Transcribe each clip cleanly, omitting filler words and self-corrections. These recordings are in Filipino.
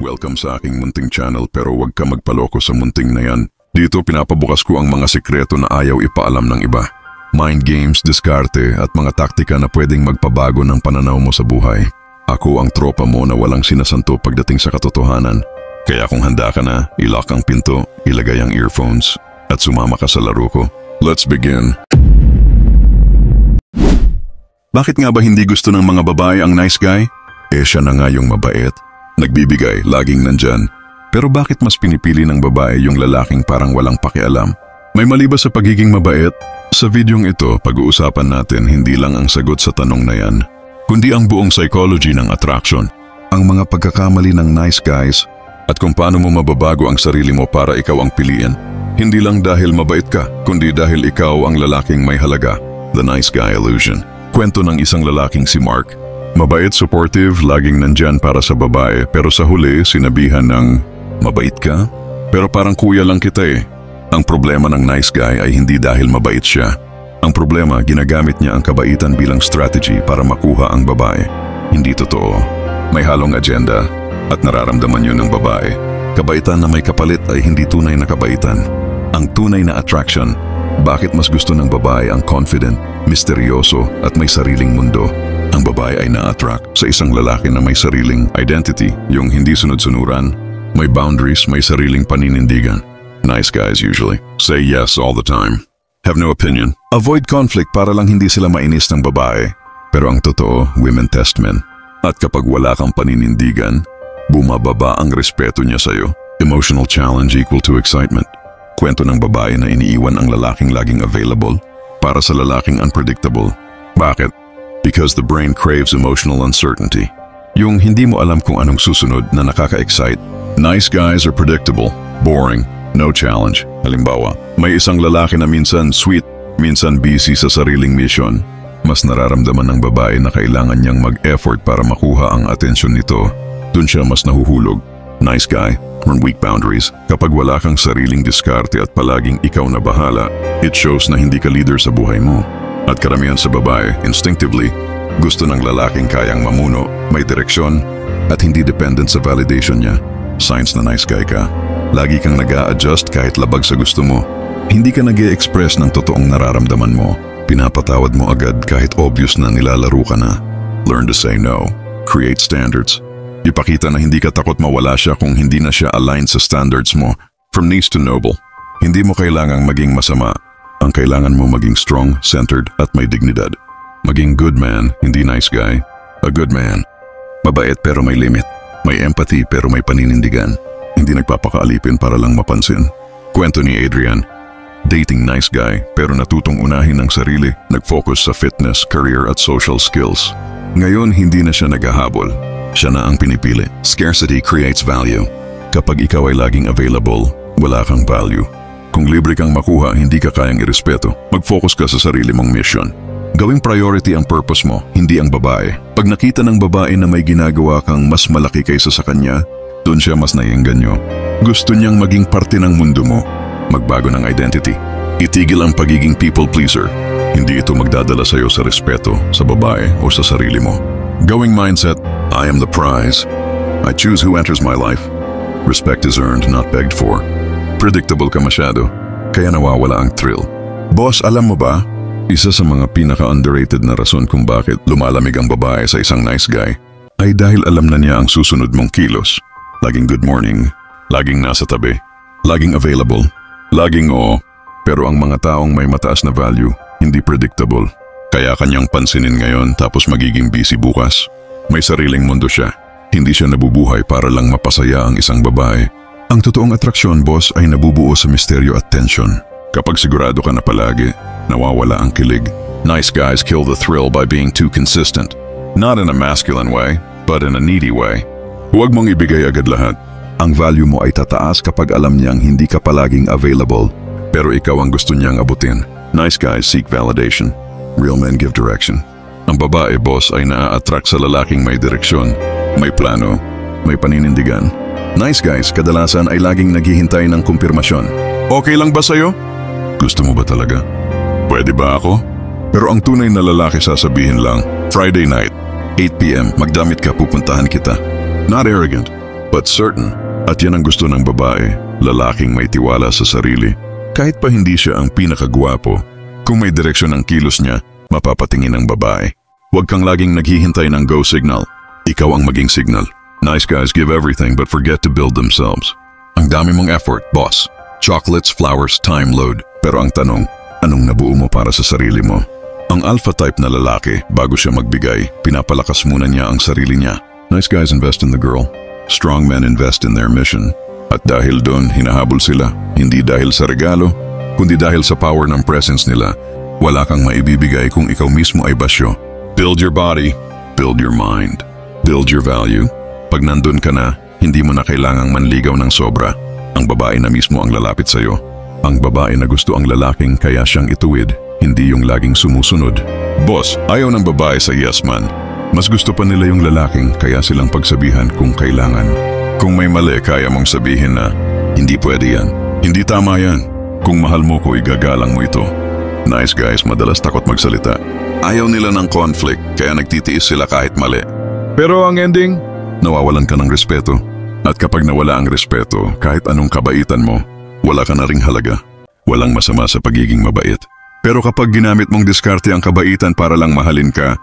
Welcome sa aking munting channel pero huwag ka magpaloko sa munting na yan. Dito pinapabukas ko ang mga sikreto na ayaw ipaalam ng iba. Mind games, diskarte at mga taktika na pwedeng magpabago ng pananaw mo sa buhay. Ako ang tropa mo na walang sinasanto pagdating sa katotohanan. Kaya kung handa ka na, ilock ang pinto, ilagay ang earphones at sumama ka sa laro ko. Let's begin! Bakit nga ba hindi gusto ng mga babae ang nice guy? Siya na nga yung mabait. Nagbibigay, laging nandyan. Pero bakit mas pinipili ng babae yung lalaking parang walang pakialam? May mali ba sa pagiging mabait? Sa videong ito, pag-uusapan natin hindi lang ang sagot sa tanong na yan, kundi ang buong psychology ng attraction, ang mga pagkakamali ng nice guys, at kung paano mo mababago ang sarili mo para ikaw ang piliin. Hindi lang dahil mabait ka, kundi dahil ikaw ang lalaking may halaga. The nice guy illusion. Kwento ng isang lalaking si Mark. Mabait, supportive, laging nandyan para sa babae, pero sa huli sinabihan ng, mabait ka? Pero parang kuya lang kita eh. Ang problema ng nice guy ay hindi dahil mabait siya. Ang problema, ginagamit niya ang kabaitan bilang strategy para makuha ang babae. Hindi totoo. May halong agenda at nararamdaman yun ng babae. Kabaitan na may kapalit ay hindi tunay na kabaitan. Ang tunay na attraction, bakit mas gusto ng babae ang confident, misteryoso at may sariling mundo? Ang babae ay na-attract sa isang lalaki na may sariling identity, yung hindi sunod-sunuran, may boundaries, may sariling paninindigan. Nice guys usually say yes all the time. Have no opinion. Avoid conflict para lang hindi sila mainis ng babae. Pero ang totoo, women test men. At kapag wala kang paninindigan, bumababa ang respeto niya sa'yo. Emotional challenge equal to excitement. Kwento ng babae na iniiwan ang lalaking laging available para sa lalaking unpredictable. Bakit? Because the brain craves emotional uncertainty. Yung hindi mo alam kung anong susunod na nakaka-excite. Nice guys are predictable, boring, no challenge. Halimbawa, may isang lalaki na minsan sweet, minsan busy sa sariling mission. Mas nararamdaman ng babae na kailangan niyang mag-effort para makuha ang atensyon nito. Dun siya mas nahuhulog. Nice guy, or weak boundaries. Kapag wala kang sariling diskarte at palaging ikaw na bahala, it shows na hindi ka leader sa buhay mo. At karamihan sa babae, instinctively, gusto ng lalaking kayang mamuno, may direksyon, at hindi dependent sa validation niya. Signs na nice guy ka. Lagi kang nag-a-adjust kahit labag sa gusto mo. Hindi ka nag-e-express ng totoong nararamdaman mo. Pinapatawad mo agad kahit obvious na nilalaro ka na. Learn to say no. Create standards. Ipakita na hindi ka takot mawala siya kung hindi na siya aligned sa standards mo. From nice to noble. Hindi mo kailangang maging masama. Ang kailangan mo maging strong, centered, at may dignidad. Maging good man, hindi nice guy. A good man. Mabait pero may limit. May empathy pero may paninindigan. Hindi nagpapakaalipin para lang mapansin. Kwento ni Adrian. Dating nice guy pero natutong unahin ang sarili. Nag-focus sa fitness, career at social skills. Ngayon hindi na siya naghahabol. Siya na ang pinipili. Scarcity creates value. Kapag ikaw ay laging available, wala kang value. Kung libre kang makuha, hindi ka kayang irespeto. Mag-focus ka sa sarili mong mission. Gawing priority ang purpose mo, hindi ang babae. Pag nakita ng babae na may ginagawa kang mas malaki kaysa sa kanya, doon siya mas naiengganyo. Gusto niyang maging parte ng mundo mo. Magbago ng identity. Itigil ang pagiging people pleaser. Hindi ito magdadala sa'yo sa respeto, sa babae o sa sarili mo. Going mindset, I am the prize. I choose who enters my life. Respect is earned, not begged for. Predictable ka masyado, kaya nawawala ang thrill. Boss, alam mo ba? Isa sa mga pinaka-underrated na rason kung bakit lumalamig ang babae sa isang nice guy ay dahil alam na niya ang susunod mong kilos. Laging good morning, laging nasa tabi, laging available, laging oo. Pero ang mga taong may mataas na value, hindi predictable. Kaya kanyang pansinin ngayon tapos magiging busy bukas. May sariling mundo siya. Hindi siya nabubuhay para lang mapasaya ang isang babae. Ang totoong atraksyon, boss, ay nabubuo sa misteryo at tension. Kapag sigurado ka na palagi, nawawala ang kilig. Nice guys kill the thrill by being too consistent. Not in a masculine way, but in a needy way. Huwag mong ibigay agad lahat. Ang value mo ay tataas kapag alam niyang hindi ka palaging available, pero ikaw ang gusto niyang abutin. Nice guys seek validation. Real men give direction. Ang babae, boss, ay naa-attract sa lalaking may direksyon, may plano, may paninindigan. Nice guys, kadalasan ay laging naghihintay ng kumpirmasyon. Okay lang ba sa'yo? Gusto mo ba talaga? Pwede ba ako? Pero ang tunay na lalaki sasabihin lang, Friday night, 8 p.m., magdamit ka, pupuntahan kita. Not arrogant, but certain. At yan ang gusto ng babae, lalaking may tiwala sa sarili. Kahit pa hindi siya ang pinakagwapo, kung may direksyon ang kilos niya, mapapatingin ng babae. Huwag kang laging naghihintay ng go signal. Ikaw ang maging signal. Nice guys give everything but forget to build themselves. Ang dami mong effort, boss. Chocolates, flowers, time load. Pero ang tanong, anong nabuo mo para sa sarili mo? Ang alpha type na lalaki, bago siya magbigay, pinapalakas muna niya ang sarili niya. Nice guys invest in the girl. Strong men invest in their mission. At dahil doon, hinahabol sila. Hindi dahil sa regalo, kundi dahil sa power ng presence nila. Wala kang maibibigay kung ikaw mismo ay basyo. Build your body, build your mind, build your value. Pag nandun ka na, hindi mo na kailangang manligaw ng sobra. Ang babae na mismo ang lalapit sa'yo. Ang babae na gusto ang lalaking kaya siyang ituwid, hindi yung laging sumusunod. Boss, ayaw ng babae sa yes man. Mas gusto pa nila yung lalaking kaya silang pagsabihan kung kailangan. Kung may mali, kaya mong sabihin na, hindi pwede yan. Hindi tama yan. Kung mahal mo ko, igagalang mo ito. Nice guys, madalas takot magsalita. Ayaw nila ng conflict, kaya nagtitiis sila kahit mali. Pero ang ending, nawawalan ka ng respeto. At kapag nawala ang respeto, kahit anong kabaitan mo, wala ka na ring halaga. Walang masama sa pagiging mabait. Pero kapag ginamit mong diskarte ang kabaitan para lang mahalin ka,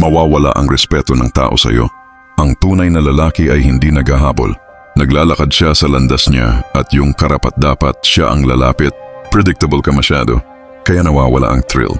mawawala ang respeto ng tao sa'yo. Ang tunay na lalaki ay hindi naghahabol. Naglalakad siya sa landas niya at yung karapat-dapat siya ang lalapit. Predictable ka masyado, kaya nawawala ang thrill.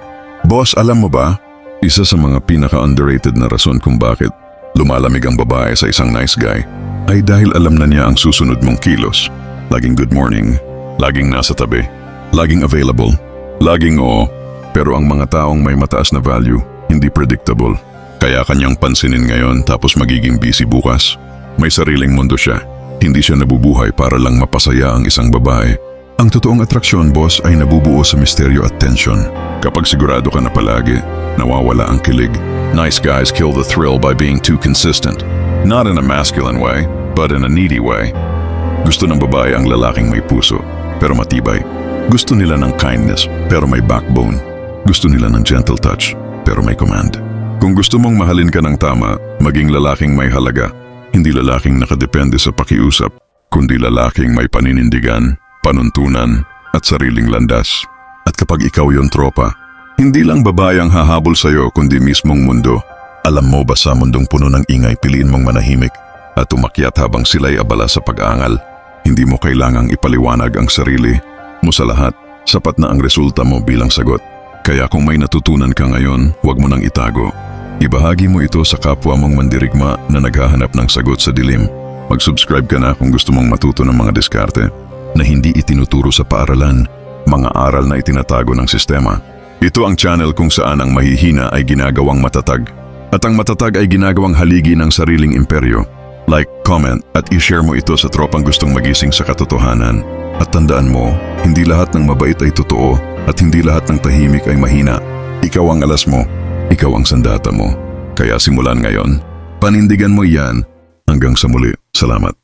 Boss, alam mo ba? Isa sa mga pinaka-underrated na rason kung bakit lumalamig ang babae sa isang nice guy ay dahil alam na niya ang susunod mong kilos. Laging good morning, laging nasa tabi, laging available, laging oo. Pero ang mga taong may mataas na value, hindi predictable. Kaya kanyang pansinin ngayon tapos magiging busy bukas. May sariling mundo siya. Hindi siya nabubuhay para lang mapasaya ang isang babae. Ang totoong atraksyon, boss, ay nabubuo sa misteryo at tension. Kapag sigurado ka na palagi, nawawala ang kilig. Nice guys kill the thrill by being too consistent. Not in a masculine way, but in a needy way. Gusto ng babae ang lalaking may puso, pero matibay. Gusto nila ng kindness, pero may backbone. Gusto nila ng gentle touch, pero may command. Kung gusto mong mahalin ka ng tama, maging lalaking may halaga. Hindi lalaking nakadepende sa pakiusap, kundi lalaking may paninindigan, panuntunan, at sariling landas. At kapag ikaw yung tropa, hindi lang babae ang hahabol sa'yo kundi mismong mundo. Alam mo ba sa mundong puno ng ingay, piliin mong manahimik at umakyat habang sila'y abala sa pag-aangal. Hindi mo kailangang ipaliwanag ang sarili mo sa lahat. Sapat na ang resulta mo bilang sagot. Kaya kung may natutunan ka ngayon, huwag mo nang itago. Ibahagi mo ito sa kapwa mong mandirigma na naghahanap ng sagot sa dilim. Mag-subscribe ka na kung gusto mong matuto ng mga diskarte na hindi itinuturo sa paaralan, mga aral na itinatago ng sistema. Ito ang channel kung saan ang mahihina ay ginagawang matatag at ang matatag ay ginagawang haligi ng sariling imperyo. Like, comment at i-share mo ito sa tropang gustong magising sa katotohanan. At tandaan mo, hindi lahat ng mabait ay totoo at hindi lahat ng tahimik ay mahina. Ikaw ang alas mo, ikaw ang sandata mo. Kaya simulan ngayon, panindigan mo yan. Hanggang sa muli, salamat.